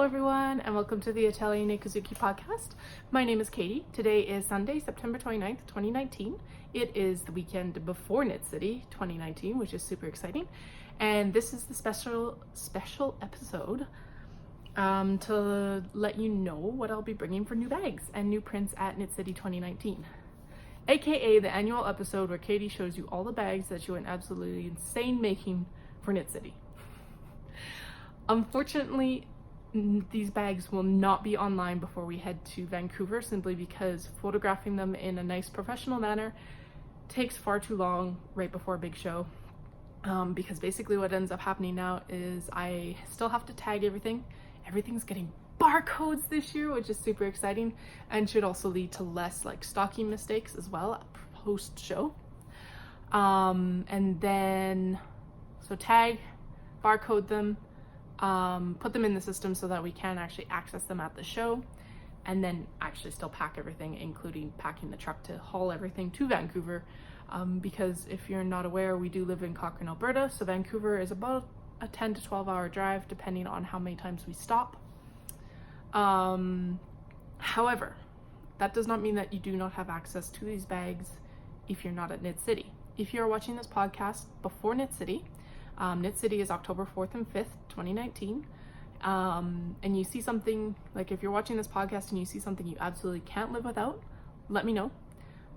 everyone, and welcome to the Atelier Nekozuki podcast. My name is Katie. Today is Sunday, September 29th, 2019. It is the weekend before Knit City 2019, which is super exciting. And this is the special episode to let you know what I'll be bringing for new bags and new prints at Knit City 2019. AKA the annual episode where Katie shows you all the bags that she went absolutely insane making for Knit City. Unfortunately, these bags will not be online before we head to Vancouver, simply because photographing them in a nice professional manner takes far too long right before a big show. Because basically what ends up happening now is I still have to tag everything. Everything's getting barcodes this year, which is super exciting, and should also lead to less like stocking mistakes as well post show. And then so tag, barcode them, put them in the system so that we can actually access them at the show, and then actually still pack everything, including packing the truck to haul everything to Vancouver, because if you're not aware, we do live in Cochrane, Alberta, so Vancouver is about a 10 to 12 hour drive depending on how many times we stop. However, that does not mean that you do not have access to these bags if you're not at Knit City. If you're watching this podcast before Knit City, Knit City is October 4th and 5th, 2019. And you see something, like if you're watching this podcast and you see something you absolutely can't live without, let me know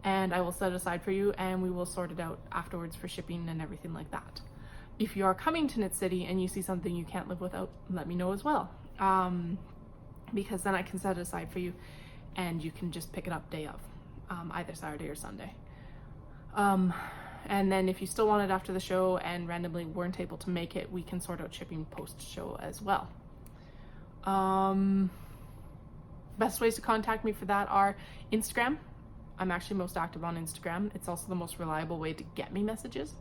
and I will set it aside for you and we will sort it out afterwards for shipping and everything like that. If you are coming to Knit City and you see something you can't live without, let me know as well. Because then I can set it aside for you and you can just pick it up day of, either Saturday or Sunday. And then if you still want it after the show and randomly weren't able to make it, we can sort out shipping post-show as well. Best ways to contact me for that are Instagram. I'm actually most active on Instagram. It's also the most reliable way to get me messages.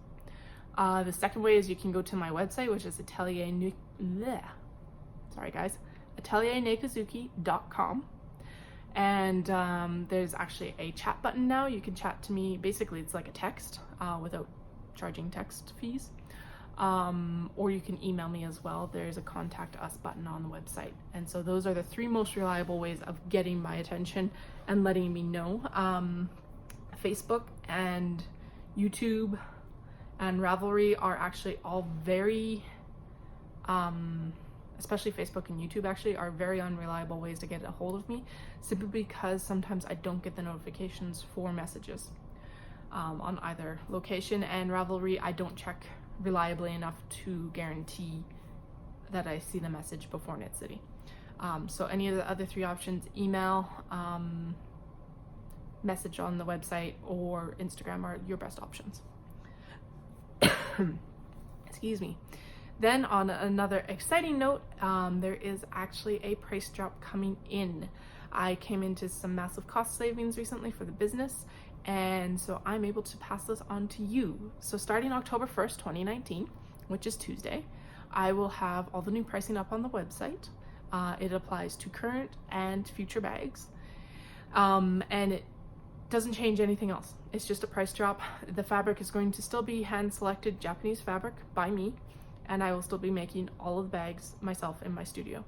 The second way is you can go to my website, which is ateliernekozuki.com. And there's actually a chat button now. You can chat to me. Basically, it's like a text without charging text fees. Or you can email me as well. There's a contact us button on the website. And so those are the three most reliable ways of getting my attention and letting me know. Facebook and YouTube and Ravelry are actually all very, especially Facebook and YouTube actually, are very unreliable ways to get a hold of me, simply because sometimes I don't get the notifications for messages on either location, and Ravelry I don't check reliably enough to guarantee that I see the message before Knit City. So any of the other three options, email, message on the website, or Instagram are your best options. Excuse me. Then on another exciting note, there is actually a price drop coming in. I came into some massive cost savings recently for the business, and so I'm able to pass this on to you. So starting October 1st, 2019, which is Tuesday, I will have all the new pricing up on the website. It applies to current and future bags, and it doesn't change anything else. It's just a price drop. The fabric is going to still be hand-selected Japanese fabric by me, and I will still be making all of the bags myself in my studio.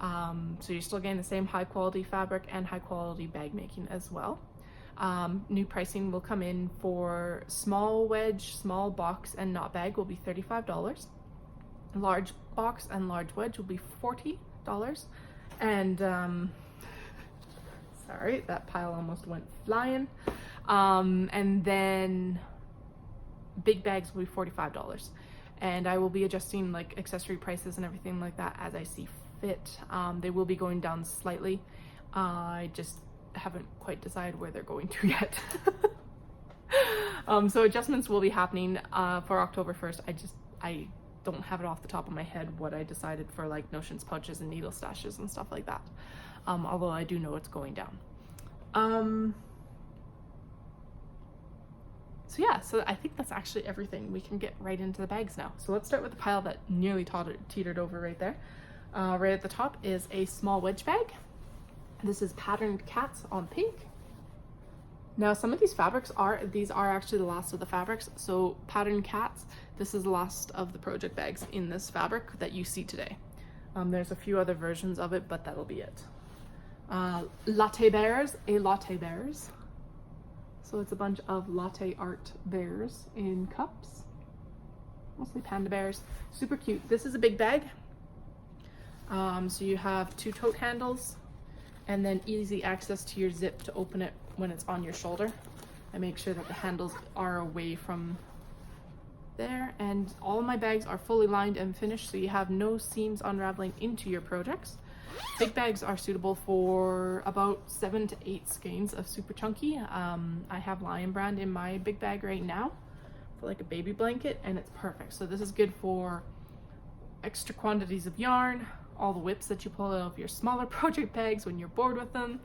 So you're still getting the same high quality fabric and high quality bag making as well. New pricing will come in for small wedge, small box, and knot bag will be $35. Large box and large wedge will be $40. And sorry, that pile almost went flying. And then big bags will be $45. And I will be adjusting like accessory prices and everything like that as I see fit. They will be going down slightly. I just haven't quite decided where they're going to yet. So adjustments will be happening for October 1st. I don't have it off the top of my head what I decided for like notions pouches and needle stashes and stuff like that. Although I do know it's going down. So yeah, so I think that's actually everything. We can get right into the bags now. So let's start with the pile that nearly teetered over right there. Right at the top is a small wedge bag. This is Patterned Cats on pink. Now some of these fabrics are actually the last of the fabrics. So Patterned Cats, this is the last of the project bags in this fabric that you see today. There's a few other versions of it, but that'll be it. Latte bears, a latte bears. So it's a bunch of latte art bears in cups. Mostly panda bears. Super cute. This is a big bag. So you have 2 tote handles and then easy access to your zip to open it when it's on your shoulder. I make sure that the handles are away from there, and all of my bags are fully lined and finished, so you have no seams unraveling into your projects. Big bags are suitable for about 7 to 8 skeins of super chunky. I have Lion Brand in my big bag right now for like a baby blanket, and it's perfect. So this is good for extra quantities of yarn, all the whips that you pull out of your smaller project bags when you're bored with them,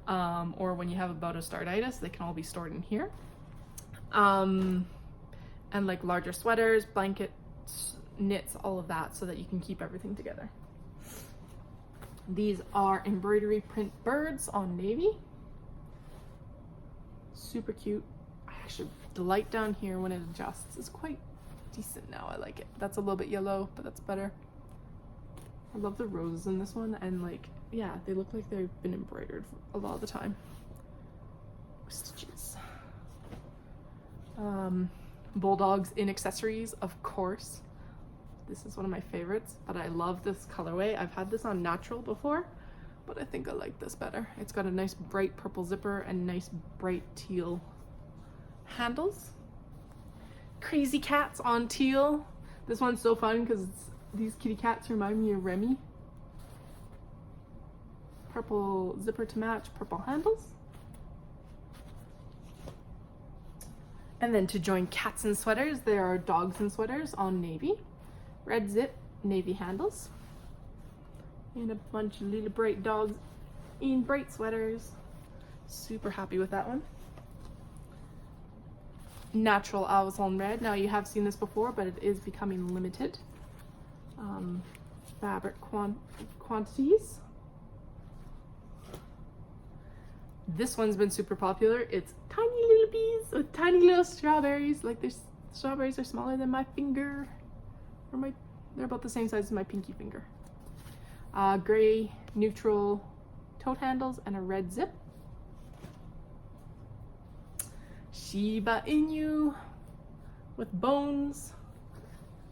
or when you have a bout of startitis, they can all be stored in here. And like larger sweaters, blankets, knits, all of that, so that you can keep everything together. These are embroidery print birds on navy. Super cute. Actually, the light down here when it adjusts is quite decent now. I like it. That's a little bit yellow, but that's better. I love the roses in this one, and like, yeah, they look like they've been embroidered a lot of the time. Stitches. Bulldogs in accessories, of course. This is one of my favorites, but I love this colorway. I've had this on natural before, but I think I like this better. It's got a nice bright purple zipper and nice bright teal handles. Crazy cats on teal. This one's so fun because these kitty cats remind me of Remy. Purple zipper to match, purple handles. And then to join cats and sweaters, there are dogs and sweaters on navy. Red zip, navy handles. And a bunch of little bright dogs in bright sweaters. Super happy with that one. Natural owls on red. Now you have seen this before, but it is becoming limited. Fabric quantities. This one's been super popular. It's tiny little bees with tiny little strawberries. Like, their strawberries are smaller than my finger. Or they're about the same size as my pinky finger. Gray neutral tote handles and a red zip. Shiba Inu with bones.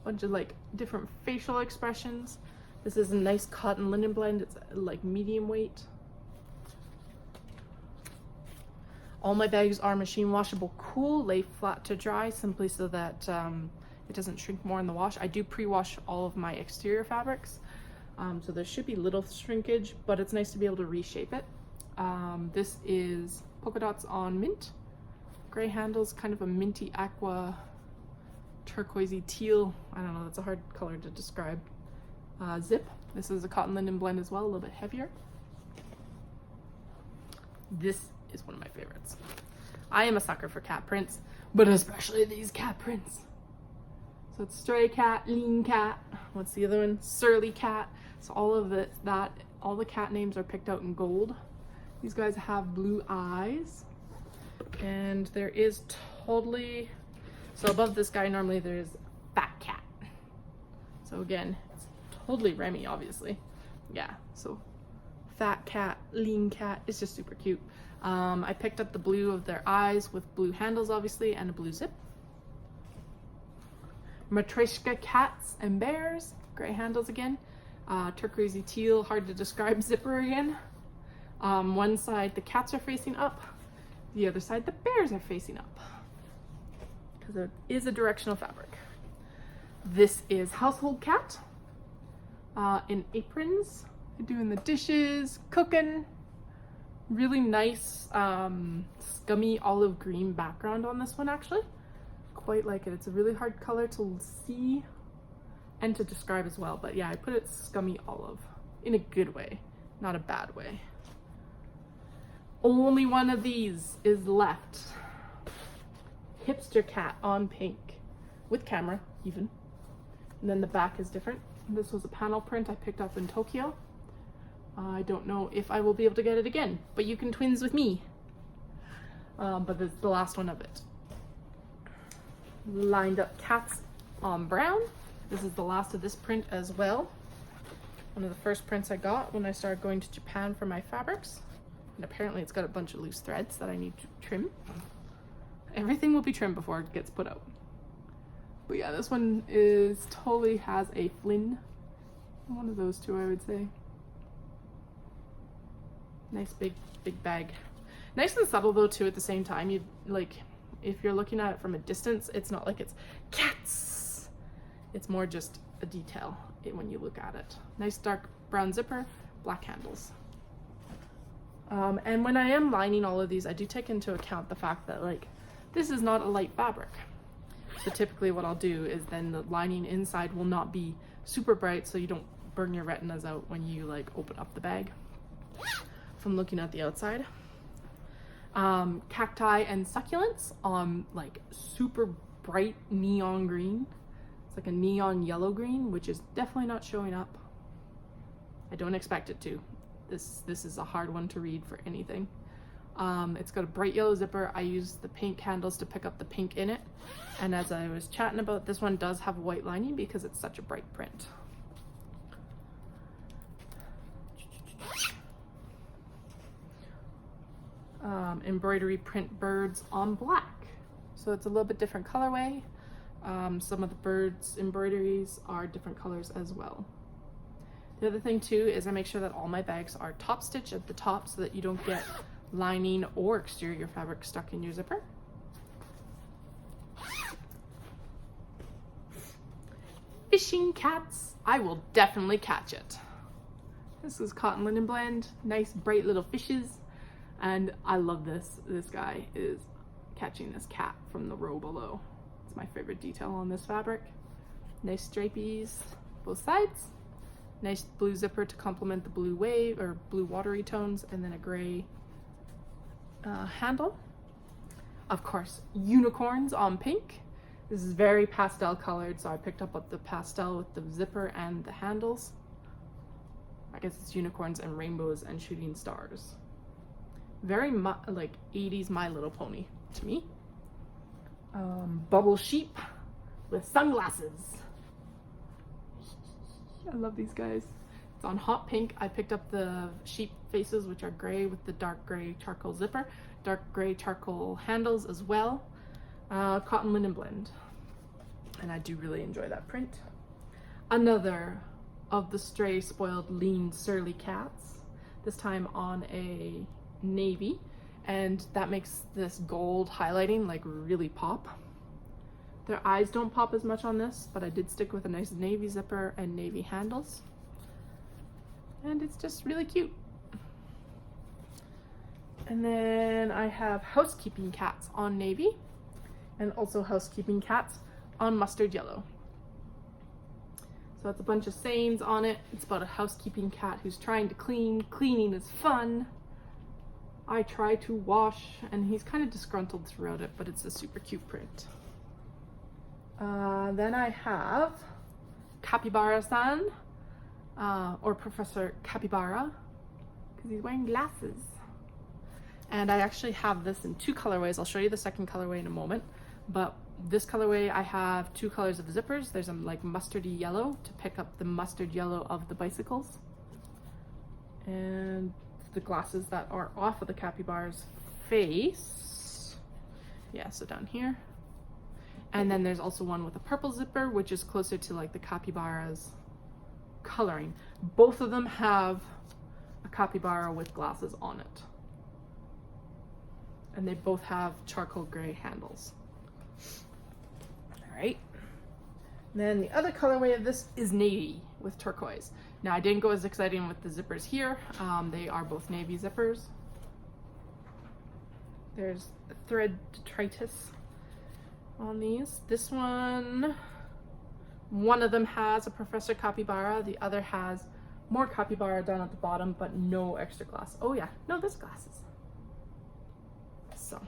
Bunch of like different facial expressions. This is a nice cotton linen blend. It's like medium weight. All my bags are machine washable cool, lay flat to dry, simply so that it doesn't shrink more in the wash. I do pre-wash all of my exterior fabrics, so there should be little shrinkage, but it's nice to be able to reshape it. This is polka dots on mint. Gray handles, kind of a minty aqua, turquoisey teal. I don't know, that's a hard color to describe. Zip. This is a cotton linen blend as well, a little bit heavier. This is one of my favorites. I am a sucker for cat prints, but especially these cat prints. So it's stray cat, lean cat. What's the other one? Surly cat. So all of all the cat names are picked out in gold. These guys have blue eyes, and there is totally, so above this guy normally there's fat cat. So again, it's totally Remy, obviously. Yeah, so fat cat, lean cat, it's just super cute. I picked up the blue of their eyes with blue handles, obviously, and a blue zip. Matryoshka cats and bears, gray handles again. Turquoisey teal, hard to describe zipper again. One side the cats are facing up, the other side the bears are facing up, because it is a directional fabric. This is household cat in aprons, doing the dishes, cooking. Really nice scummy olive green background on this one, actually. Quite like it. It's a really hard color to see and to describe as well, but yeah, I put it scummy olive in a good way, not a bad way. Only one of these is left. Hipster cat on pink with camera even, and then the back is different. This was a panel print I picked up in Tokyo. I don't know if I will be able to get it again, but you can twins with me. But this is the last one of it. Lined up cats on brown. This is the last of this print as well. One of the first prints I got when I started going to Japan for my fabrics. And apparently it's got a bunch of loose threads that I need to trim. Everything will be trimmed before it gets put out. But yeah, this one totally has a Flynn. One of those two, I would say. Nice big bag. Nice and subtle though too at the same time. You like, if you're looking at it from a distance, it's not like it's cats. It's more just a detail when you look at it. Nice dark brown zipper, black handles. And when I am lining all of these, I do take into account the fact that like, this is not a light fabric. So typically what I'll do is then the lining inside will not be super bright so you don't burn your retinas out when you like open up the bag from looking at the outside. Cacti and succulents on like super bright neon green. It's like a neon yellow green, which is definitely not showing up. I don't expect it to. This is a hard one to read for anything. It's got a bright yellow zipper. I use the pink handles to pick up the pink in it. And as I was chatting about, this one does have a white lining because it's such a bright print. Embroidery print birds on black. So it's a little bit different colorway. Some of the birds embroideries are different colors as well. The other thing too is I make sure that all my bags are top stitched at the top so that you don't get lining or exterior fabric stuck in your zipper. Fishing cats. I will definitely catch it. This is cotton linen blend, nice bright little fishes, and I love this. This guy is catching this cat from the row below. It's my favorite detail on this fabric. Nice stripies both sides. Nice blue zipper to complement the blue wave or blue watery tones, and then a gray handle. Of course, unicorns on pink. This is very pastel colored, so I picked up the pastel with the zipper and the handles. I guess it's unicorns and rainbows and shooting stars. Very like 80s My Little Pony to me. Bubble sheep with sunglasses. I love these guys. It's on hot pink. I picked up the sheep faces, which are gray with the dark gray charcoal zipper, dark gray charcoal handles as well. Cotton linen blend. And I do really enjoy that print. Another of the stray, spoiled, lean, surly cats. This time on a navy. And that makes this gold highlighting like really pop. Their eyes don't pop as much on this, but I did stick with a nice navy zipper and navy handles. And it's just really cute. And then I have housekeeping cats on navy and also housekeeping cats on mustard yellow. So it's a bunch of sayings on it. It's about a housekeeping cat who's trying to clean. Cleaning is fun. I try to wash, and he's kind of disgruntled throughout it, but it's a super cute print. Then I have Capybara-san, or Professor Capybara, because he's wearing glasses. And I actually have this in two colorways. I'll show you the second colorway in a moment. But this colorway, I have two colors of zippers. There's a like mustardy yellow to pick up the mustard yellow of the bicycles. And the glasses that are off of the capybara's face. Yeah, so down here. And then there's also one with a purple zipper, which is closer to like the capybara's coloring. Both of them have a capybara with glasses on it. And they both have charcoal gray handles. All right. Then the other colorway of this is navy with turquoise. Now I didn't go as exciting with the zippers here. They are both navy zippers. There's a thread detritus on these. This one of them has a Professor Capybara. The other has more capybara down at the bottom, but no extra glass. Oh yeah, no, there's glasses. So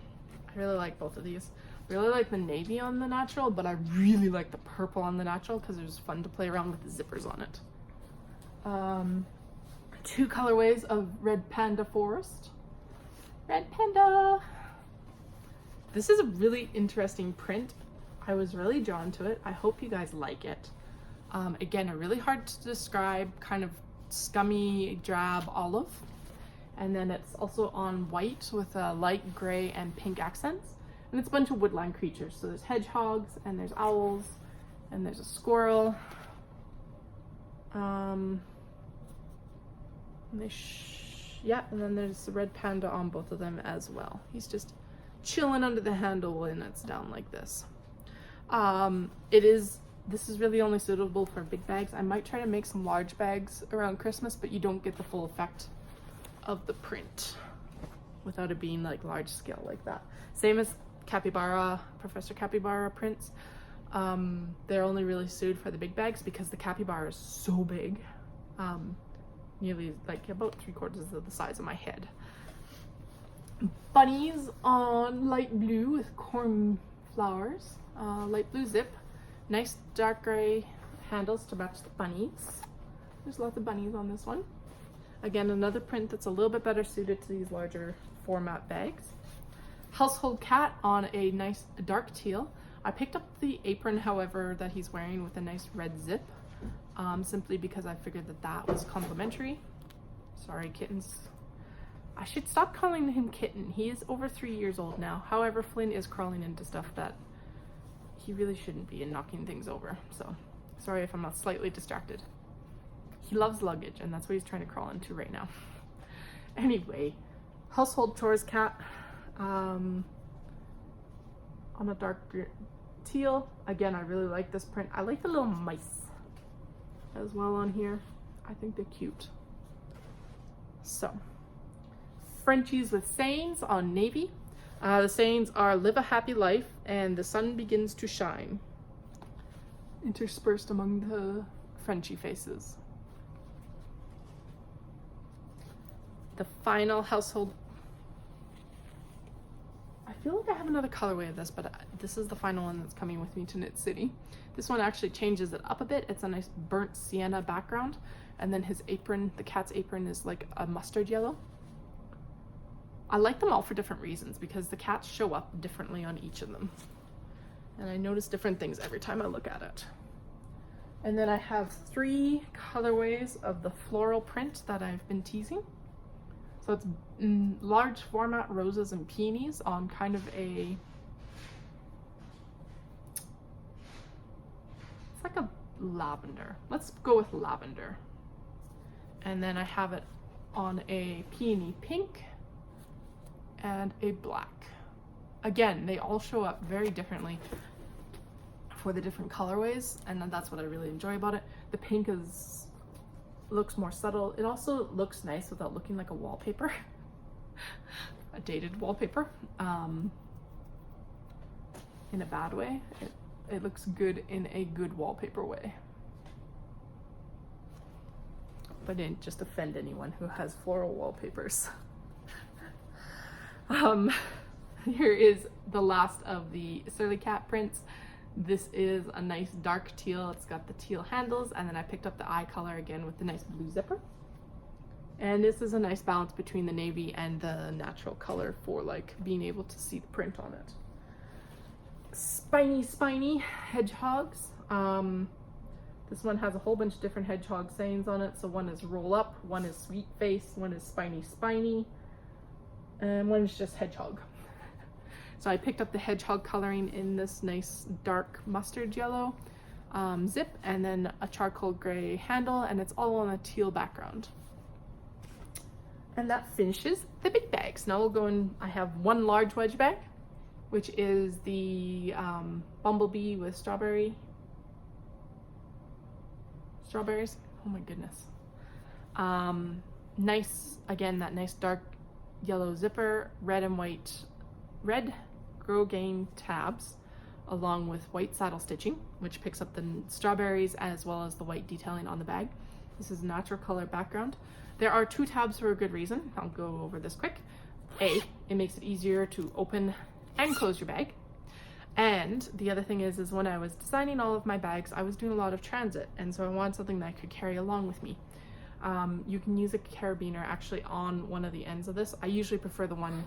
I really like both of these. I really like the navy on the natural, but I really like the purple on the natural because it was fun to play around with the zippers on it. Two colorways of Red Panda Forest. Red Panda! This is a really interesting print. I was really drawn to it. I hope you guys like it. Again, really hard to describe, kind of scummy drab olive. And then it's also on white with a light gray and pink accents. And it's a bunch of woodland creatures. So there's hedgehogs, and there's owls, and there's a squirrel. And then there's the red panda on both of them as well. He's just chilling under the handle when it's down like this. This is really only suitable for big bags. I might try to make some large bags around Christmas, but you don't get the full effect of the print without it being like large scale like that. Same as capybara, Professor Capybara prints. They're only really suited for the big bags because the capybara is so big, nearly like about 3/4 of the size of my head. Bunnies on light blue with cornflowers, light blue zip, nice dark gray handles to match the bunnies. There's lots of bunnies on this one. Again, another print that's a little bit better suited to these larger format bags. Household cat on a nice dark teal. I picked up the apron, however, that he's wearing with a nice red zip, simply because I figured that was complimentary. Sorry, kittens. I should stop calling him kitten. He is over 3 years old now. However, Flynn is crawling into stuff that he really shouldn't be and knocking things over. So sorry if I'm not slightly distracted. He loves luggage, and that's what he's trying to crawl into right now. Anyway, household chores cat on a dark teal. Again, I really like this print. I like the little mice as well on here. I think they're cute. So, Frenchies with sayings on navy. The sayings are live a happy life and the sun begins to shine, interspersed among the Frenchie faces. The final household. I feel like I have another colorway of this, but this is the final one that's coming with me to Knit City. This one actually changes it up a bit. It's a nice burnt sienna background, and then his apron, the cat's apron, is like a mustard yellow. I like them all for different reasons because the cats show up differently on each of them. And I notice different things every time I look at it. And then I have 3 colorways of the floral print that I've been teasing. So it's large format roses and peonies on kind of it's like a lavender. Let's go with lavender. And then I have it on a peony pink and a black. Again, they all show up very differently for the different colorways, and that's what I really enjoy about it. The pink looks more subtle. It also looks nice without looking like a wallpaper, a dated wallpaper, in a bad way. It looks good in a good wallpaper way, but didn't just offend anyone who has floral wallpapers. Here is the last of the Surly Cat prints. This is a nice dark teal. It's got the teal handles, and then I picked up the eye color again with the nice blue zipper. And this is a nice balance between the navy and the natural color for like being able to see the print on it. Spiny hedgehogs. This one has a whole bunch of different hedgehog sayings on it. So one is roll up, one is sweet face, one is spiny, and one is just hedgehog. So I picked up the hedgehog coloring in this nice dark mustard yellow zip, and then a charcoal gray handle, and it's all on a teal background. And that finishes the big bags. Now we'll go in, I have one large wedge bag, which is the bumblebee with strawberries. Oh my goodness. Nice, again, that nice dark yellow zipper, red and white, red grosgrain tabs, along with white saddle stitching, which picks up the strawberries as well as the white detailing on the bag. This is natural color background. There are 2 tabs for a good reason. I'll go over this quick. A, it makes it easier to open and close your bag. And the other thing is when I was designing all of my bags, I was doing a lot of transit, and so I wanted something that I could carry along with me. You can use a carabiner actually on one of the ends of this. I usually prefer the one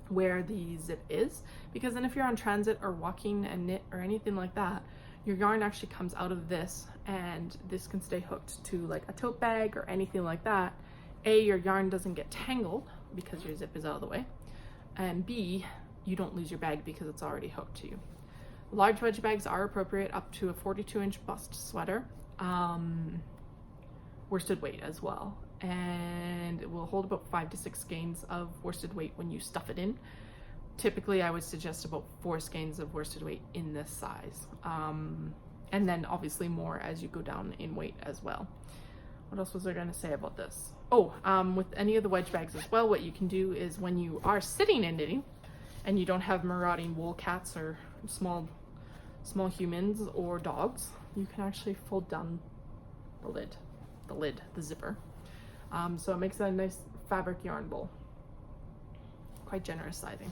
where the zip is, because then if you're on transit or walking and knit or anything like that, Your yarn actually comes out of this, and this can stay hooked to like a tote bag or anything like that. A, your yarn doesn't get tangled because your zip is out of the way, and B, you don't lose your bag because it's already hooked to you. Large wedge bags are appropriate up to a 42-inch bust sweater, worsted weight as well, and it will hold about 5 to 6 skeins of worsted weight when you stuff it in. Typically, I would suggest about 4 skeins of worsted weight in this size, and then obviously more as you go down in weight as well. What else was I going to say about this? Oh, with any of the wedge bags as well, what you can do is when you are sitting and knitting and you don't have marauding wool cats or small humans or dogs, you can actually fold down the zipper. So it makes a nice fabric yarn bowl. Quite generous sizing.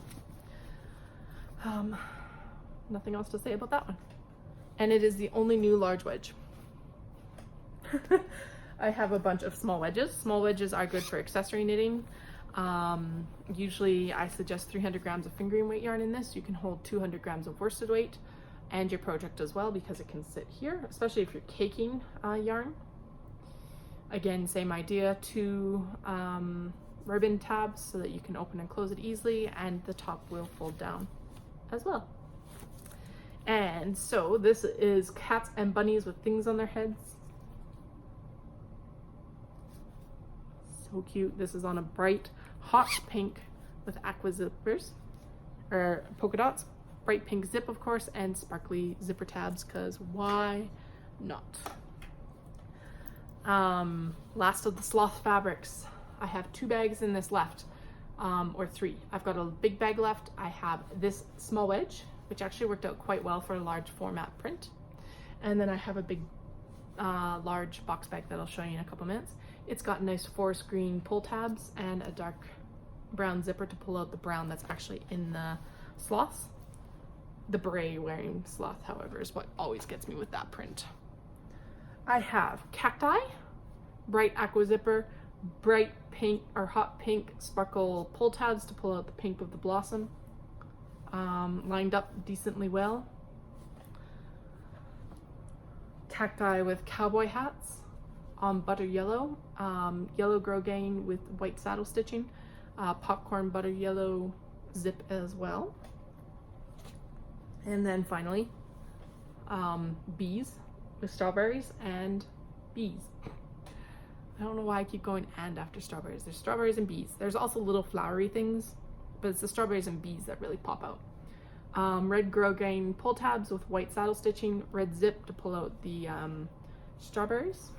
Nothing else to say about that one. And it is the only new large wedge. I have a bunch of small wedges. Small wedges are good for accessory knitting. Usually I suggest 300 grams of fingering weight yarn in this. You can hold 200 grams of worsted weight and your project as well, because it can sit here, especially if you're caking yarn. Again, same idea, 2 ribbon tabs so that you can open and close it easily, and the top will fold down as well. And so this is cats and bunnies with things on their heads. So cute. This is on a bright hot pink with aqua zippers, or polka dots, bright pink zip of course, and sparkly zipper tabs, because why not? Last of the sloth fabrics. I have 2 bags in this left, or 3. I've got a big bag left. I have this small wedge, which actually worked out quite well for a large format print. And then I have a big, large box bag that I'll show you in a couple minutes. It's got nice forest green pull tabs and a dark brown zipper to pull out the brown that's actually in the sloths. The beret wearing sloth, however, is what always gets me with that print. I have cacti, bright aqua zipper, bright pink or hot pink sparkle pull tabs to pull out the pink of the blossom, lined up decently well. Cacti with cowboy hats on butter yellow, yellow grosgrain with white saddle stitching, popcorn butter yellow zip as well. And then finally, bees with strawberries and bees. I don't know why I keep going and after strawberries. There's strawberries and bees. There's also little flowery things, but it's the strawberries and bees that really pop out. Red grosgrain pull tabs with white saddle stitching, red zip to pull out the strawberries.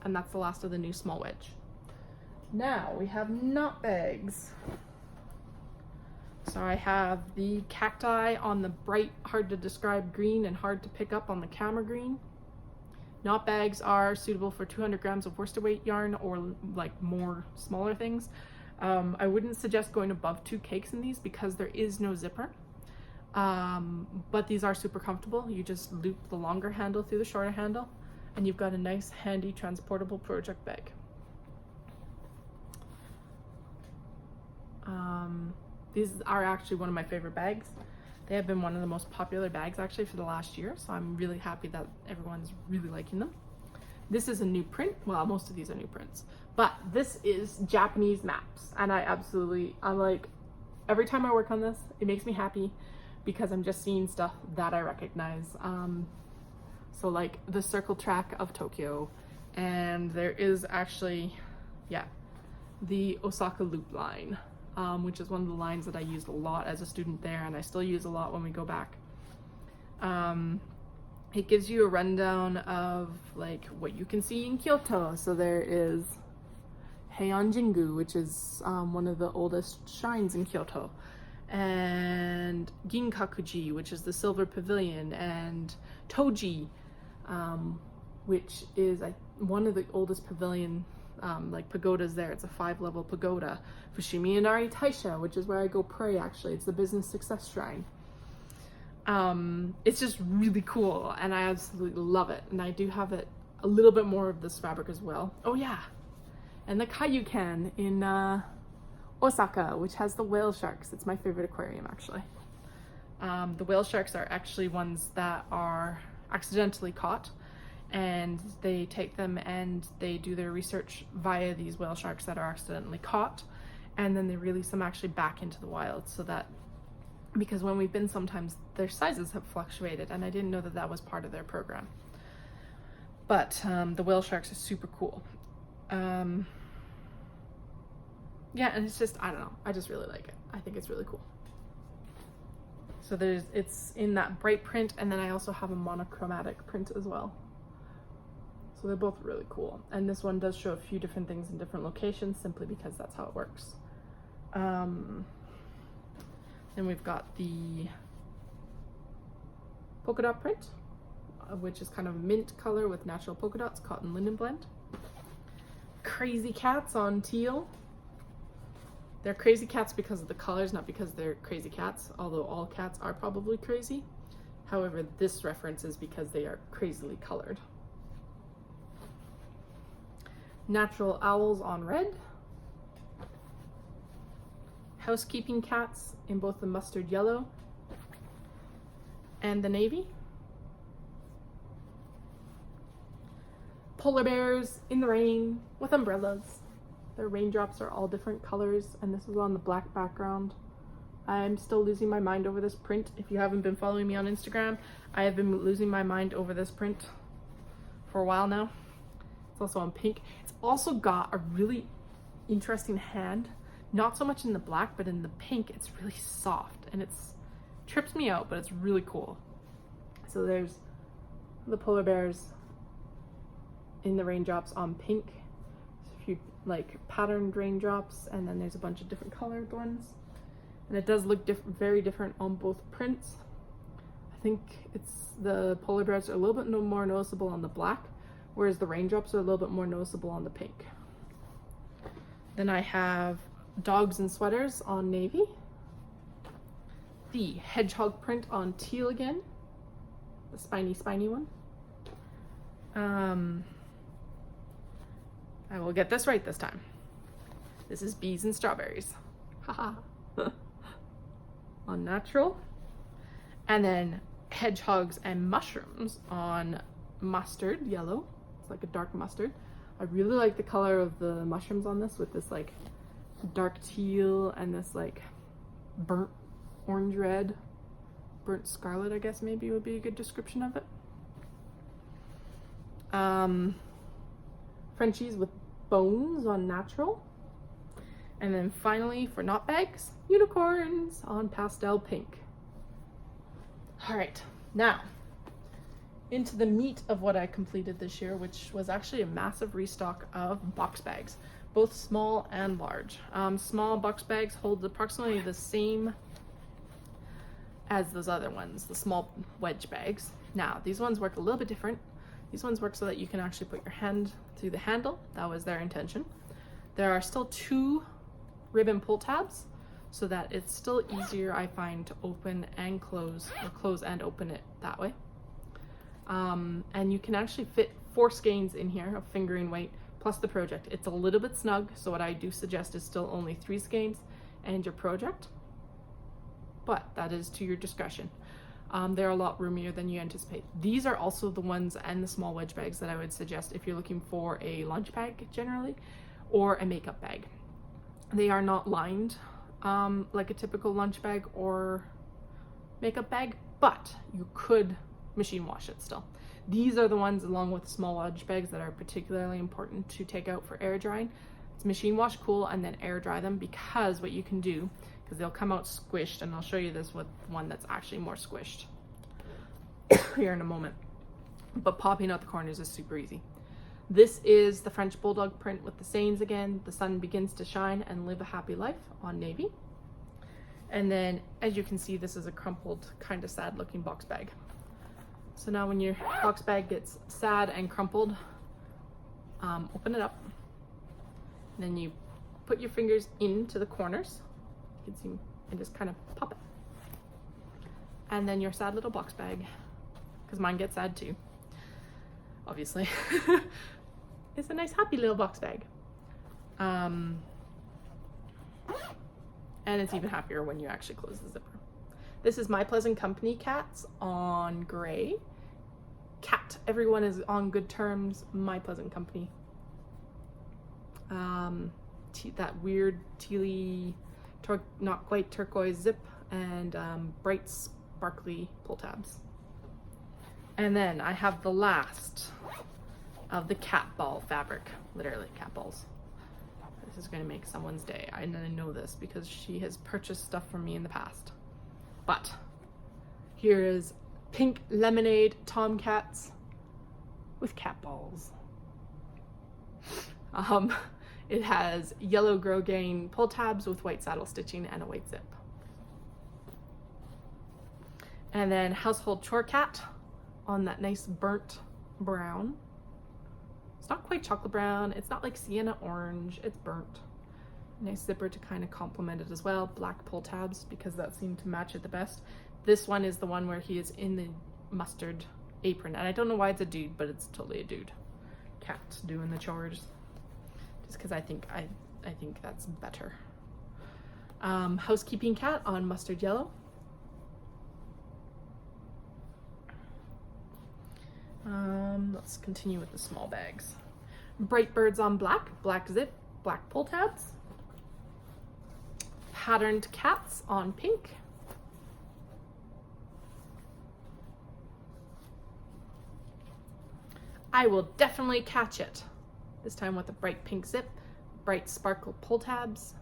And that's the last of the new small wedge. Now we have knot bags. So I have the cacti on the bright, hard to describe green and hard to pick up on the camera green. Knot bags are suitable for 200 grams of worsted weight yarn or like more smaller things. I wouldn't suggest going above 2 cakes in these because there is no zipper. But these are super comfortable. You just loop the longer handle through the shorter handle and you've got a nice handy transportable project bag. These are actually one of my favorite bags. They have been one of the most popular bags actually for the last year, so I'm really happy that everyone's really liking them. This is a new print. Well, most of these are new prints, but this is Japanese maps, and I'm like, every time I work on this, it makes me happy because I'm just seeing stuff that I recognize. So like the circle track of Tokyo, and there is actually, yeah, the Osaka Loop line. Which is one of the lines that I used a lot as a student there, and I still use a lot when we go back. It gives you a rundown of like what you can see in Kyoto. So there is Heian Jingu, which is one of the oldest shrines in Kyoto, and Ginkakuji, which is the Silver Pavilion, and Toji, which is one of the oldest pavilion like pagodas there. It's a 5-level pagoda. Fushimi Inari Taisha, which is where I go pray actually. It's the business success shrine. It's just really cool and I absolutely love it. And I do have it a little bit more of this fabric as well. Oh yeah. And the Kaiyukan in Osaka, which has the whale sharks. It's my favorite aquarium actually. The whale sharks are actually ones that are accidentally caught, and they take them and they do their research via these whale sharks that are accidentally caught, and then they release them actually back into the wild, so that, because when we've been, sometimes their sizes have fluctuated, and I didn't know that that was part of their program. But the whale sharks are super cool. Yeah, and it's just, I don't know, I just really like it. I think it's really cool. So it's in that bright print, and then I also have a monochromatic print as well. So they're both really cool. And this one does show a few different things in different locations, simply because that's how it works. Then we've got the polka dot print, which is kind of mint color with natural polka dots, cotton linen blend. Crazy cats on teal. They're crazy cats because of the colors, not because they're crazy cats, although all cats are probably crazy. However, this reference is because they are crazily colored. Natural owls on red. Housekeeping cats in both the mustard yellow and the navy. Polar bears in the rain with umbrellas. Their raindrops are all different colors, and this is on the black background. I'm still losing my mind over this print. If you haven't been following me on Instagram, I have been losing my mind over this print for a while now. It's also on pink. It's also got a really interesting hand, not so much in the black, but in the pink. It's really soft, and it's trips me out, but it's really cool. So there's the polar bears in the raindrops on pink. There's a few like patterned raindrops, and then there's a bunch of different colored ones, and it does look very different on both prints. I think it's the polar bears are a little bit more noticeable on the black, whereas the raindrops are a little bit more noticeable on the pink. Then I have dogs and sweaters on navy, the hedgehog print on teal again, the spiny one. I will get this right this time. This is bees and strawberries. Haha. On natural. And then hedgehogs and mushrooms on mustard yellow. It's like a dark mustard. I really like the color of the mushrooms on this, with this like dark teal and this like burnt orange red, burnt scarlet, I guess maybe would be a good description of it. Frenchies with bones on natural. And then finally, for knot bags, unicorns on pastel pink. All right, now into the meat of what I completed this year, which was actually a massive restock of box bags, both small and large. Small box bags hold approximately the same as those other ones, the small wedge bags. Now, these ones work a little bit different. These ones work so that you can actually put your hand through the handle. That was their intention. There are still 2 ribbon pull tabs, so that it's still easier, I find, to open and close, or close and open it that way. And you can actually fit 4 skeins in here of fingering weight plus the project. It's a little bit snug, so what I do suggest is still only 3 skeins and your project, but that is to your discretion. They're a lot roomier than you anticipate. These are also the ones and the small wedge bags that I would suggest if you're looking for a lunch bag generally, or a makeup bag. They are not lined like a typical lunch bag or makeup bag, but you could machine wash it still. These are the ones, along with small wedge bags, that are particularly important to take out for air drying. It's machine wash cool and then air dry them, because what you can do, because they'll come out squished, and I'll show you this with one that's actually more squished here in a moment, but popping out the corners is super easy. This is the French Bulldog print with the sayings again. The sun begins to shine and live a happy life on navy. And then, as you can see, this is a crumpled, kind of sad looking box bag. So now when your box bag gets sad and crumpled, open it up. And then you put your fingers into the corners. You can see, and just kind of pop it. And then your sad little box bag, because mine gets sad too, obviously. It's a nice happy little box bag. And it's even happier when you actually close the zipper. This is My Pleasant Company cats on gray. Cat, everyone is on good terms. My Pleasant Company. That weird tealy, not quite turquoise zip, and bright sparkly pull tabs. And then I have the last of the cat ball fabric, literally cat balls. This is going to make someone's day. I know this because she has purchased stuff from me in the past. But here is pink lemonade tomcats with cat balls. It has yellow grosgrain pull tabs with white saddle stitching and a white zip. And then household chore cat on that nice burnt brown. It's not quite chocolate brown. It's not like sienna orange. It's burnt. Nice zipper to kind of complement it as well. Black pull tabs because that seemed to match it the best. This one is the one where he is in the mustard apron. And I don't know why it's a dude, but it's totally a dude. Cat doing the chores. Just because I think that's better. Housekeeping cat on mustard yellow. Let's continue with the small bags. Bright birds on black, black zip, black pull tabs. Patterned cats on pink. I will definitely catch it. This time with a bright pink zip, bright sparkle pull tabs.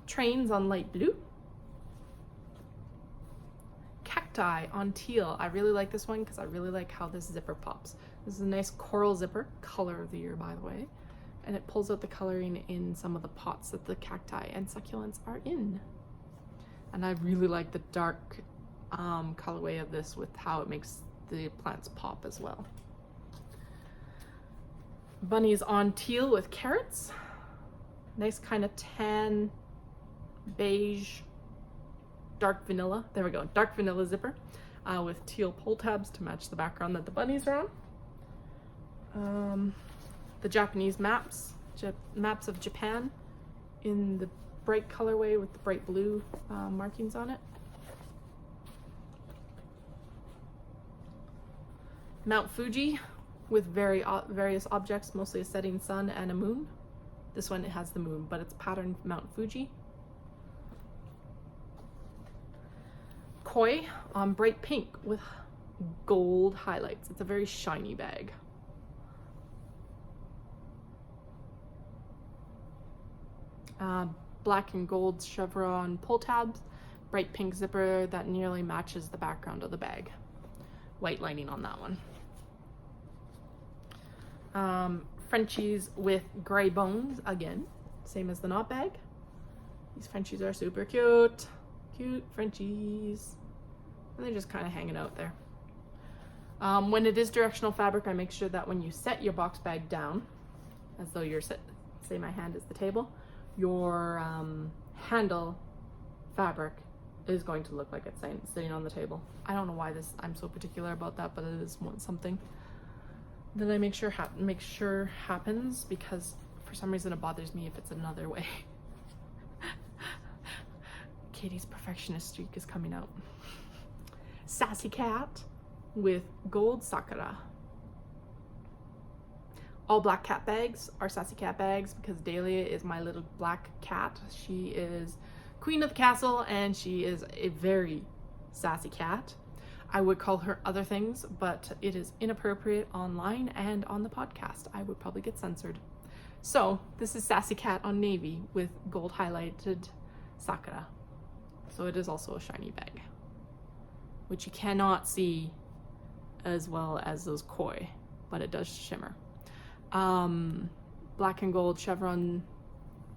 Trains on light blue. Cacti on teal. I really like this one because I really like how this zipper pops. This is a nice coral zipper, color of the year by the way. And it pulls out the coloring in some of the pots that the cacti and succulents are in. And I really like the dark colorway of this with how it makes the plants pop as well. Bunnies on teal with carrots. Nice kind of tan, beige, dark vanilla. There we go, dark vanilla zipper with teal pull tabs to match the background that the bunnies are on. The Japanese maps of Japan in the bright colorway with the bright blue markings on it. Mount Fuji with various objects, mostly a setting sun and a moon. This one, it has the moon, but it's patterned Mount Fuji. Koi on bright pink with gold highlights. It's a very shiny bag. Black and gold chevron pull tabs, bright pink zipper that nearly matches the background of the bag. White lining on that one. Frenchies with gray bones, again, same as the knot bag. These Frenchies are super cute. Cute Frenchies. And they're just kind of hanging out there. When it is directional fabric, I make sure that when you set your box bag down, as though you're say my hand is the table, your handle fabric is going to look like it's sitting on the table. I don't know why I'm so particular about that, but it is something that I make sure happens because for some reason it bothers me if it's another way. Katie's perfectionist streak is coming out. Sassy cat with gold sakura. All black cat bags are Sassy cat bags because Dahlia is my little black cat. She is queen of the castle and she is a very sassy cat. I would call her other things, but it is inappropriate online and on the podcast. I would probably get censored. So this is Sassy Cat on navy with gold highlighted sakura. So it is also a shiny bag, which you cannot see as well as those koi, but it does shimmer. Black and gold chevron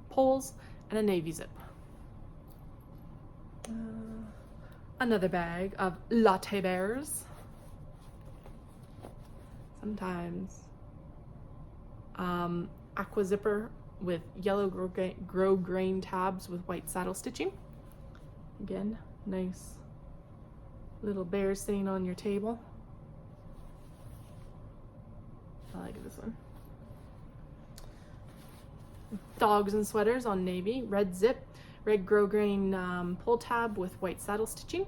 poles and a navy zip. Another bag of latte bears. Sometimes. Aqua zipper with yellow grosgrain tabs with white saddle stitching. Again, nice little bears sitting on your table. I like this one. Dogs and sweaters on navy, red zip, red grosgrain pull tab with white saddle stitching.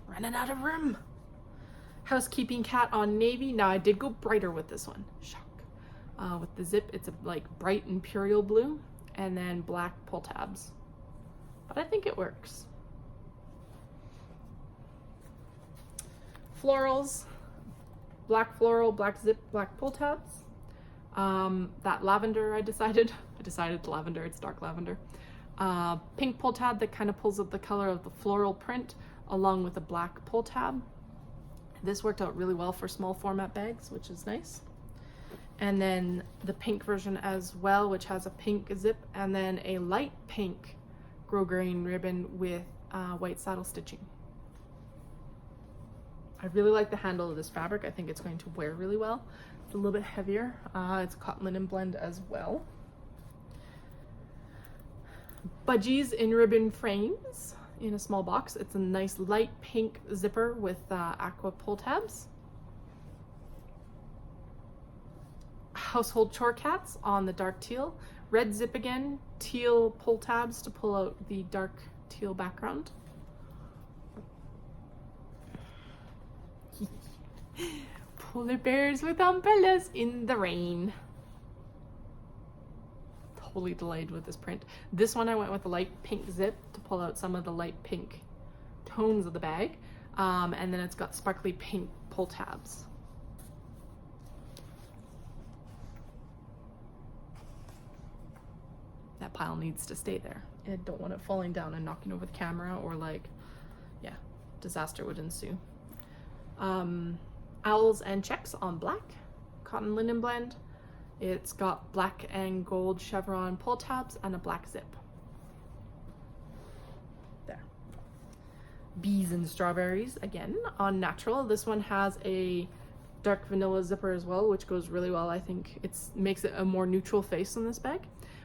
Running out of room. Housekeeping cat on navy. Now I did go brighter with this one. Shock. With the zip, it's a like bright imperial blue, and then black pull tabs. But I think it works. Florals, black floral, black zip, black pull tabs. That lavender I decided lavender, it's dark lavender. Pink pull tab that kind of pulls up the color of the floral print along with a black pull tab. This worked out really well for small format bags, which is nice. And then the pink version as well, which has a pink zip and then a light pink grosgrain ribbon with white saddle stitching. I really like the handle of this fabric. I think it's going to wear really well. It's a little bit heavier. It's a cotton linen blend as well. Budgies in ribbon frames in a small box. It's a nice light pink zipper with aqua pull tabs. Household chore cats on the dark teal. Red zip again, teal pull tabs to pull out the dark teal background. Polar bears with umbrellas in the rain. Totally delayed with this print. This one I went with a light pink zip to pull out some of the light pink tones of the bag. And then it's got sparkly pink pull tabs. That pile needs to stay there. I don't want it falling down and knocking over the camera, or like, yeah, disaster would ensue. Owls and checks on black, cotton linen blend. It's got black and gold chevron pull tabs and a black zip. There. Bees and strawberries, again, on natural. This one has a dark vanilla zipper as well, which goes really well. I think it makes it a more neutral face on this bag.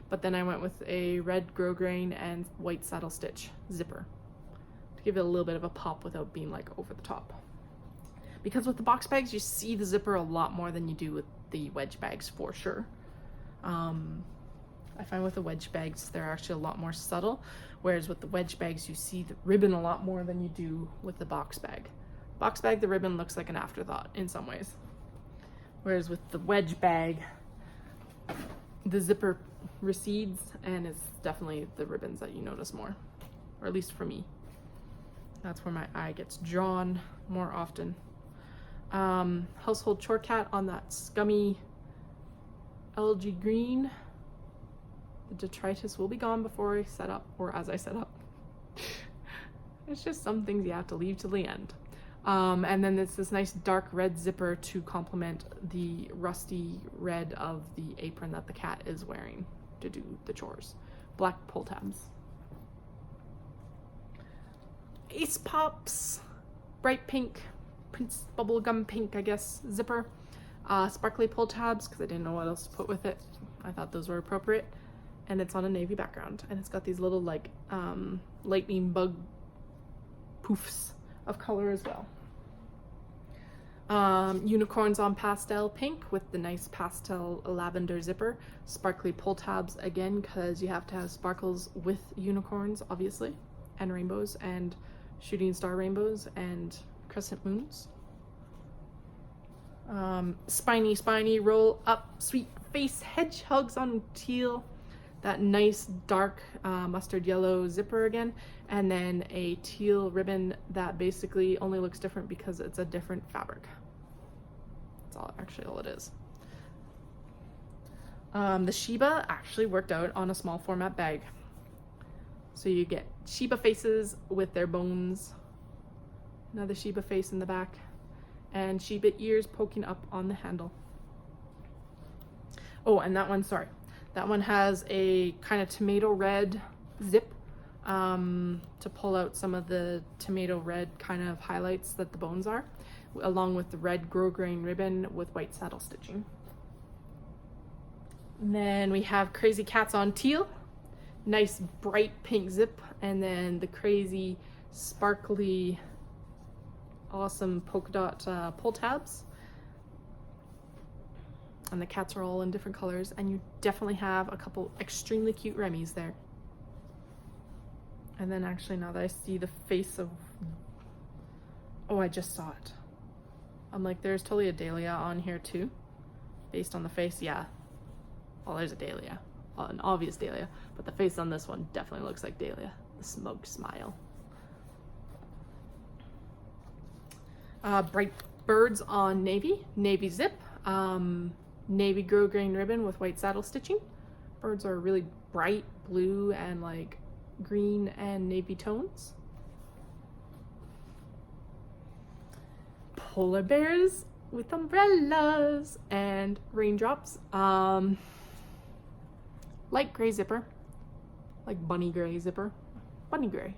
But then I went with a red grosgrain and white saddle stitch zipper to give it a little bit of a pop without being like over the top. Because with the box bags, you see the zipper a lot more than you do with the wedge bags for sure. I find with the wedge bags, they're actually a lot more subtle. Whereas with the wedge bags, you see the ribbon a lot more than you do with the box bag. Box bag, the ribbon looks like an afterthought in some ways. Whereas with the wedge bag, the zipper recedes and it's definitely the ribbons that you notice more. Or at least for me. That's where my eye gets drawn more often. Household chore cat on that scummy algae green. The detritus will be gone before I set up, or as I set up. It's just some things you have to leave till the end. And then there's this nice dark red zipper to complement the rusty red of the apron that the cat is wearing to do the chores. Black pull tabs. Ace Pops, bright pink, Prince bubblegum pink, I guess, zipper. Sparkly pull tabs, because I didn't know what else to put with it. I thought those were appropriate. And it's on a navy background. And it's got these little like lightning bug poofs of color as well. Unicorns on pastel pink with the nice pastel lavender zipper. Sparkly pull tabs again, because you have to have sparkles with unicorns, obviously. And rainbows and shooting star rainbows and crescent moons. Spiny roll up sweet face hedgehogs on teal. That nice dark mustard yellow zipper again, and then a teal ribbon that basically only looks different because it's a different fabric. That's actually all it is. The Shiba actually worked out on a small format bag. So you get Shiba faces with their bones, another Shiba face in the back, and Shiba ears poking up on the handle. Oh, and that one, sorry. That one has a kind of tomato red zip to pull out some of the tomato red kind of highlights that the bones are, along with the red grosgrain ribbon with white saddle stitching. And then we have Crazy Cats on teal. Nice bright pink zip, and then the crazy sparkly awesome polka dot pull tabs. And the cats are all in different colors, and you definitely have a couple extremely cute Remy's there. And then actually, now that I see the face of, oh, I just saw it. I'm like, there's totally a Dahlia on here too, based on the face. Yeah, well, there's a Dahlia, well, an obvious Dahlia, but the face on this one definitely looks like Dahlia. The smoked smile. Bright birds on navy zip, navy grosgrain ribbon with white saddle stitching. Birds are really bright blue and like green and navy tones. Polar bears with umbrellas and raindrops. Light gray zipper, like bunny gray zipper, bunny gray,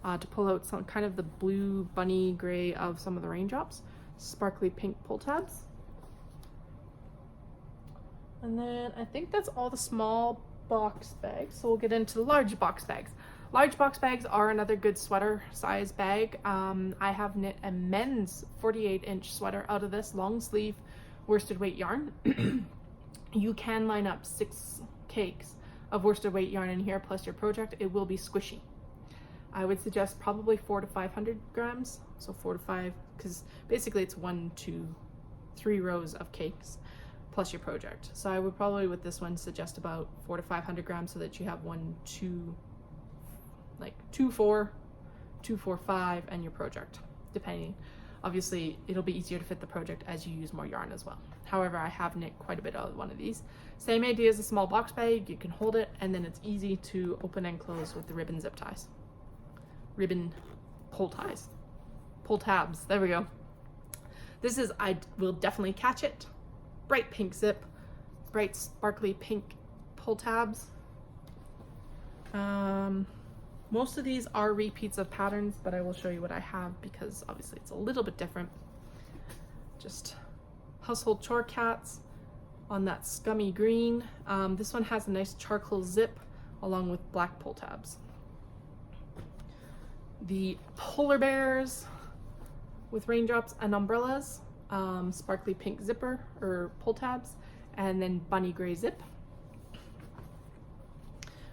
to pull out some kind of the blue bunny gray of some of the raindrops. Sparkly pink pull tabs. And then I think that's all the small box bags. So we'll get into the large box bags. Large box bags are another good sweater size bag. I have knit a men's 48-inch sweater out of this long sleeve worsted weight yarn. You can line up 6 cakes of worsted weight yarn in here plus your project. It will be squishy. I would suggest probably 400 to 500 grams. So 4 to 5, because basically it's 1, 2, 3 rows of cakes plus your project. So I would probably with this one suggest about 400 to 500 grams so that you have 1, 2, like 2, 4, 2, 4, 5, and your project, depending. Obviously, it'll be easier to fit the project as you use more yarn as well. However, I have knit quite a bit out of one of these. Same idea as a small box bag. You can hold it, and then it's easy to open and close with the ribbon zip ties. Ribbon pull ties. Pull tabs. There we go. This is, I will definitely catch it. Bright pink zip. Bright sparkly pink pull tabs. Most of these are repeats of patterns, but I will show you what I have because obviously it's a little bit different. Just household chore cats on that scummy green. This one has a nice charcoal zip along with black pull tabs. The polar bears with raindrops and umbrellas, sparkly pink zipper or pull tabs, and then bunny gray zip.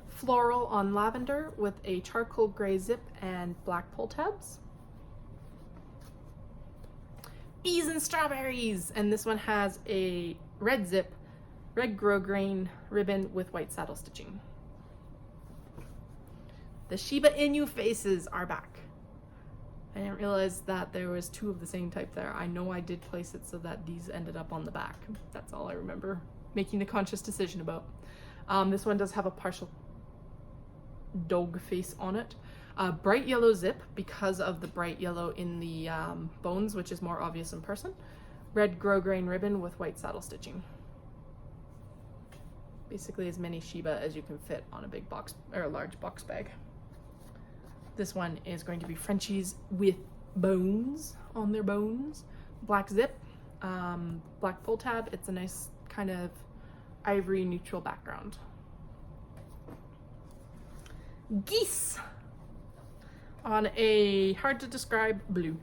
Floral on lavender with a charcoal gray zip and black pull tabs. Bees and strawberries, and this one has a red zip, red grosgrain ribbon with white saddle stitching. The Shiba Inu faces are back. I didn't realize that there was 2 of the same type there. I know I did place it so that these ended up on the back. That's all I remember making the conscious decision about. This one does have a partial dog face on it. Bright yellow zip because of the bright yellow in the bones, which is more obvious in person. Red grosgrain ribbon with white saddle stitching. Basically as many Shiba as you can fit on a big box or a large box bag. This one is going to be Frenchies with bones on their bones. Black zip, black pull tab. It's a nice kind of ivory neutral background. Geese on a hard to describe blue.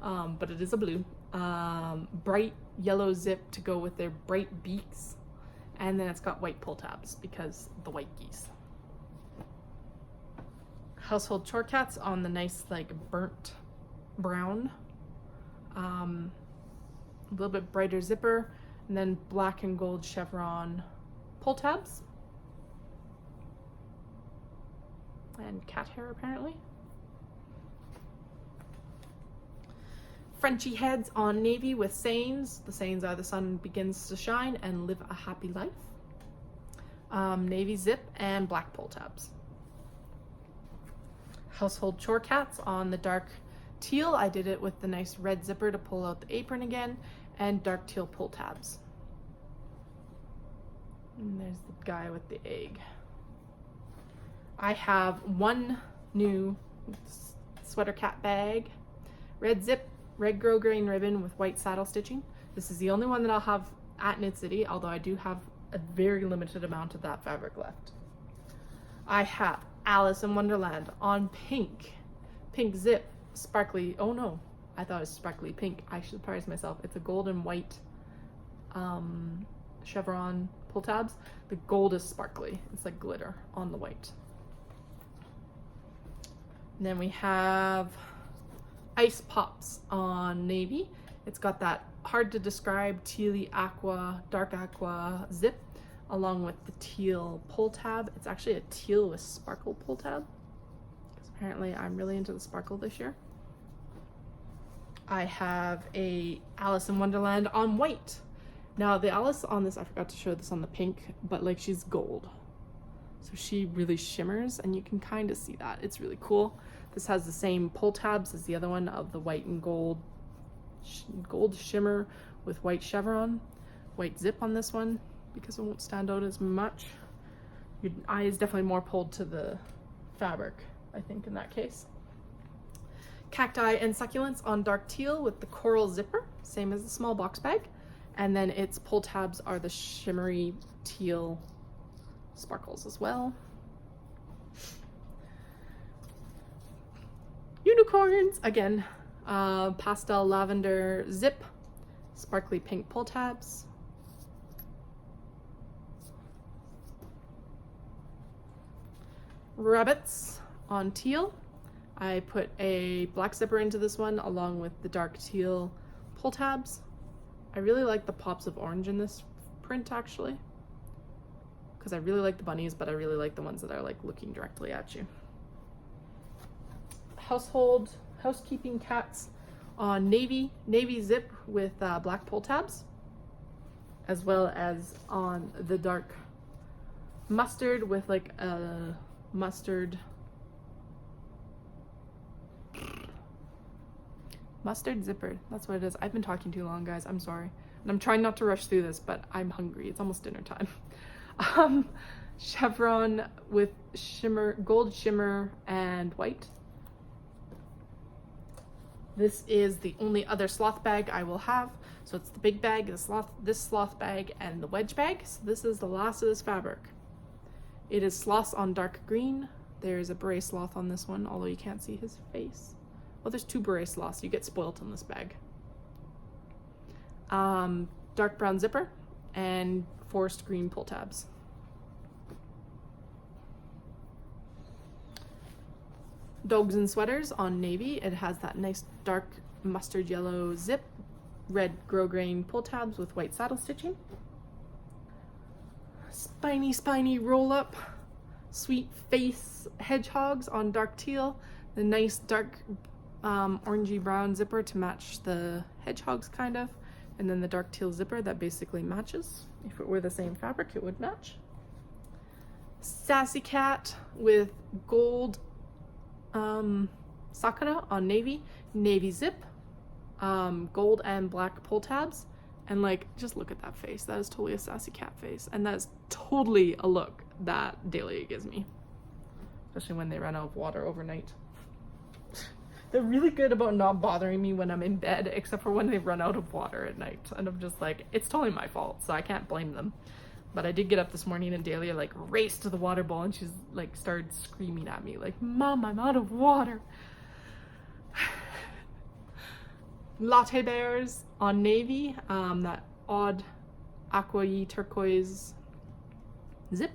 But it is a blue. Bright yellow zip to go with their bright beaks. And then it's got white pull tabs because the white geese. Household chore cats on the nice like burnt brown. A little bit brighter zipper, and then black and gold chevron pull tabs. And cat hair apparently. Frenchy heads on navy with sayings. The sayings are the sun begins to shine and live a happy life. Navy zip and black pull tabs. Household chore cats on the dark teal. I did it with the nice red zipper to pull out the apron again, and dark teal pull tabs. And there's the guy with the egg. I have one new sweater cat bag. Red zip, red grosgrain ribbon with white saddle stitching. This is the only one that I'll have at Knit City, although I do have a very limited amount of that fabric left. I have Alice in Wonderland on pink zip, sparkly, oh no, I thought it was sparkly pink. I surprised myself. It's a gold and white chevron pull tabs. The gold is sparkly. It's like glitter on the white. And then we have Ice Pops on navy. It's got that hard to describe tealy aqua, dark aqua zip, along with the teal pull tab. It's actually a teal with sparkle pull tab, because apparently I'm really into the sparkle this year. I have a Alice in Wonderland on white. Now the Alice on this, I forgot to show this on the pink, but like she's gold. So she really shimmers and you can kind of see that. It's really cool. This has the same pull tabs as the other one of the white and gold shimmer with white chevron, white zip on this one because it won't stand out as much. Your eye is definitely more pulled to the fabric, I think, in that case. Cacti and Succulents on dark teal with the coral zipper, same as the small box bag. And then its pull tabs are the shimmery teal sparkles as well. Unicorns, again, pastel lavender zip, sparkly pink pull tabs. Rabbits on teal. I put a black zipper into this one along with the dark teal pull tabs. I really like the pops of orange in this print actually, because I really like the bunnies, but I really like the ones that are like looking directly at you. Housekeeping cats on navy zip with black pull tabs, as well as on the dark mustard with like a mustard zipper. That's what it is. I've been talking too long, guys. I'm sorry. And I'm trying not to rush through this, but I'm hungry. It's almost dinner time. Chevron with gold shimmer and white. This is the only other sloth bag I will have. So it's the big bag, this sloth bag, and the wedge bag. So this is the last of this fabric. It is sloths on dark green. There's a beret sloth on this one, although you can't see his face. Well, there's two beret sloths. You get spoilt in this bag. Dark brown zipper and forest green pull tabs. Dogs and Sweaters on navy. It has that nice dark mustard yellow zip, red grosgrain pull tabs with white saddle stitching. Spiny roll up, sweet face hedgehogs on dark teal. The nice dark orangey brown zipper to match the hedgehogs kind of, and then the dark teal zipper that basically matches. If it were the same fabric, it would match. Sassy cat with gold sakura on navy zip, gold and black pull tabs, and like just look at that face. That is totally a sassy cat face, and that is totally a look that Dahlia gives me, especially when they run out of water overnight. They're really good about not bothering me when I'm in bed, except for when they run out of water at night, and I'm just like, it's totally my fault, so I can't blame them. But I did get up this morning and Dahlia like raced to the water bowl and she's like started screaming at me like, Mom, I'm out of water. Latte bears on navy, that odd aqua-y turquoise zip.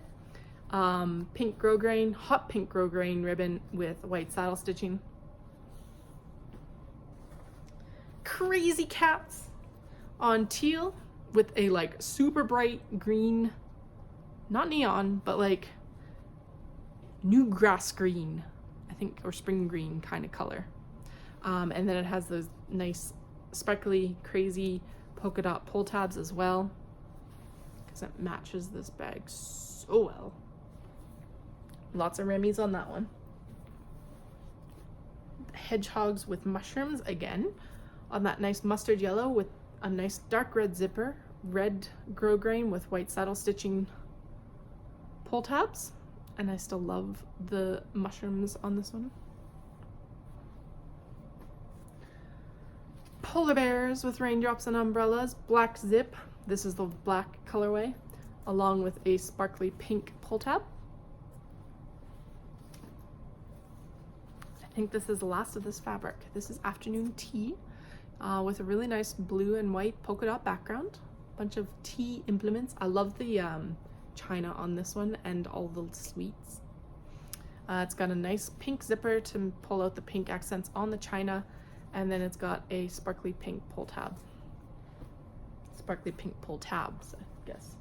Pink grosgrain, hot pink grosgrain ribbon with white saddle stitching. Crazy cats on teal with a like super bright green, not neon, but like new grass green, I think, or spring green kind of color. And then it has those nice sparkly, crazy polka dot pull tabs as well, because it matches this bag so well. Lots of Remy's on that one. Hedgehogs with mushrooms again on that nice mustard yellow with a nice dark red zipper, red grosgrain with white saddle stitching pull tabs, and I still love the mushrooms on this one. Polar bears with raindrops and umbrellas, black zip. This is the black colorway, along with a sparkly pink pull tab. I think this is the last of this fabric. This is Afternoon Tea with a really nice blue and white polka dot background. bunch of tea implements. I love the china on this one and all the sweets. It's got a nice pink zipper to pull out the pink accents on the china, and then it's got a sparkly pink pull tab. Sparkly pink pull tabs, I guess.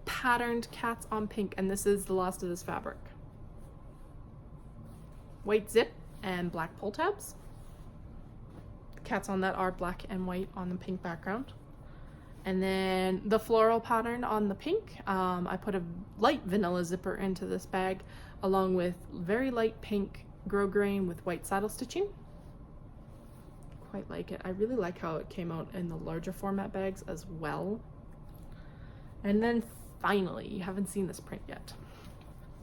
Patterned cats on pink, and this is the last of this fabric. White zip and black pull tabs. The cats on that are black and white on the pink background. And then the floral pattern on the pink, I put a light vanilla zipper into this bag, along with very light pink grosgrain with white saddle stitching. Quite like it. I really like how it came out in the larger format bags as well. And then finally, you haven't seen this print yet.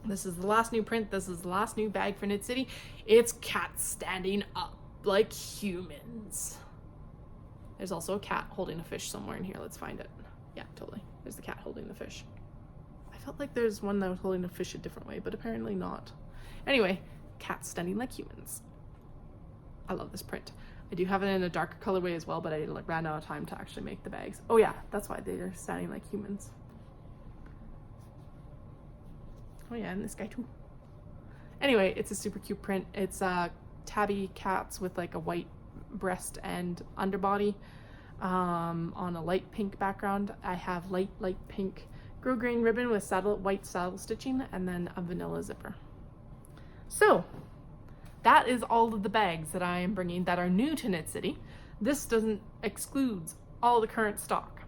This is the last new print. This is the last new bag for Knit City. It's cats standing up like humans. There's also a cat holding a fish somewhere in here. Let's find it. Yeah, totally. There's the cat holding the fish. I felt like there's one that was holding a fish a different way, but apparently not. Anyway, cats standing like humans. I love this print. I do have it in a darker colorway as well, but I ran out of time to actually make the bags. Oh yeah, that's why they're standing like humans. Oh yeah, and this guy too. Anyway, it's a super cute print. It's tabby cats with like a white breast and underbody on a light pink background. I have light pink grosgrain ribbon with white saddle stitching, and then a vanilla zipper. So that is all of the bags that I am bringing that are new to Knit City. This doesn't excludes all the current stock.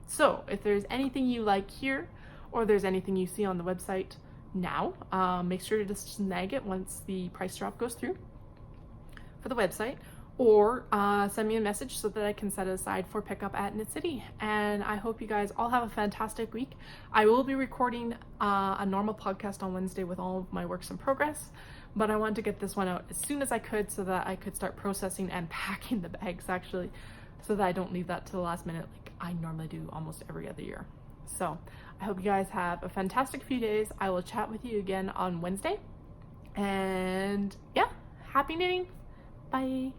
So if there's anything you like here, or there's anything you see on the website now, make sure to just snag it once the price drop goes through for the website, or send me a message so that I can set it aside for pickup at Knit City. And I hope you guys all have a fantastic week. I will be recording a normal podcast on Wednesday with all of my works in progress, but I wanted to get this one out as soon as I could so that I could start processing and packing the bags actually, so that I don't leave that to the last minute like I normally do almost every other year. So I hope you guys have a fantastic few days. I will chat with you again on Wednesday. And yeah, happy knitting. Bye.